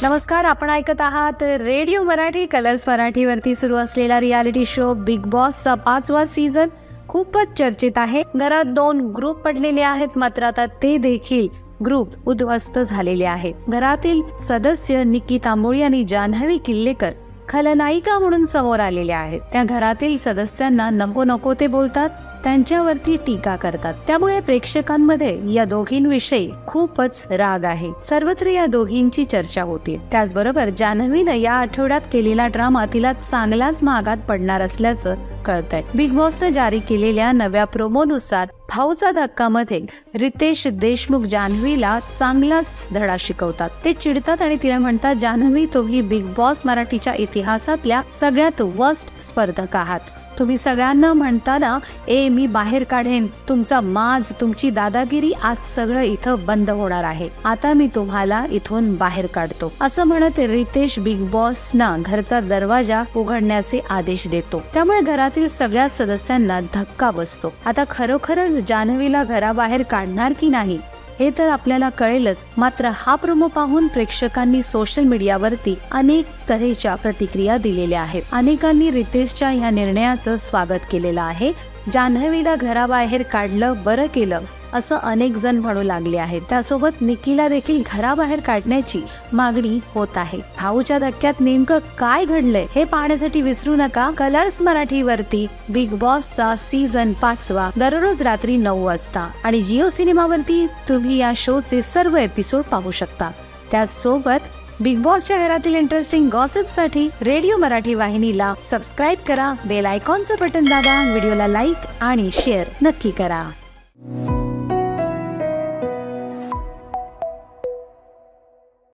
नमस्कार, आपण ऐकत आहात रेडिओ मराठी कलर्स मराठीवरती सुरू असलेला रियालिटी शो बिग बॉसचा 5वा सीझन खूपच चर्चेत आहे. घरात 2 ग्रुप पडलेले आहेत, मात्र आता ते देखील ग्रुप उद्ध्वस्त झालेले आहेत. घरातील सदस्य निकी तांबोळी आणि जान्हवी किल्लेकर खलनायिका म्हणून समोर आलेल्या आहेत. त्या घरातील सदस्यांना नको नको ते बोलतात, त्यांच्यावरती टीका करतात. त्यामुळे प्रेक्षकांमध्ये या दोघींविषयी खूपच राग आहे. सर्वत्र या दोघींची चर्चा होती. त्याचबरोबर जान्हवीनं या आठवड्यात केलेला ड्रामा तिला चांगलाच महागात पडणार असल्याचं कळतंय. बिग बॉसने जारी केलेल्या नव्या प्रोमोनुसार भाऊचा धक्का मध्ये रितेश देशमुख जान्हवीला चांगलाच धडा शिकवतात. ते चिडतात आणि तिला म्हणतात, जान्हवी, तुम्ही बिग बॉस मराठीच्या इतिहासातल्या सगळ्यात वर्स्ट स्पर्धक आहात. तुम्ही सगळ्यांना म्हणताना मी बाहेर काढेन, तुमचा माज, तुमची दादागिरी, आज सगळं इथं बंद होणार आहे. आता मी तुम्हाला इथून बाहेर काढतो, असं म्हणत रितेश बिग बॉसना घरचा दरवाजा उघडण्याचे आदेश देतो. त्यामुळे घरातील सगळ्या सदस्यांना धक्का बसतो. आता खरोखरच जान्हवीला घराबाहेर काढणार की नाही हे तर आपल्याला कळेलच. मात्र हा प्रोमो पाहून प्रेक्षकांनी सोशल मीडियावरती अनेक तऱ्हेच्या प्रतिक्रिया दिलेल्या आहेत. अनेकांनी रितेशच्या या निर्णयाचं स्वागत केलेलं आहे. जान्हवीला घराबाहेर काढलं, बरं केलं, असं अनेक जण म्हणू लागले आहेत. त्यासोबत निकीला देखील घराबाहेर काढण्याची मागणी होत आहे. भाऊच्या धक्क्यात नेमकं काय घडलंय हे पाहण्यासाठी विसरू नका. कलर्स मराठीवरती बिग बॉसचा सीझन 5वा दररोज रात्री 9 वाजता आणि जिओ सिनेमावरती तुम्ही या शोचे सर्व एपिसोड पाहू शकता. त्याचसोबत बिग बॉसच्या घरातील इंटरेस्टिंग गॉसिपसाठी रेडिओ मराठी वाहिनीला सबस्क्राईब करा, बेल आयकॉनचं बटन दाबा, व्हिडिओला लाईक आणि शेअर नक्की करा.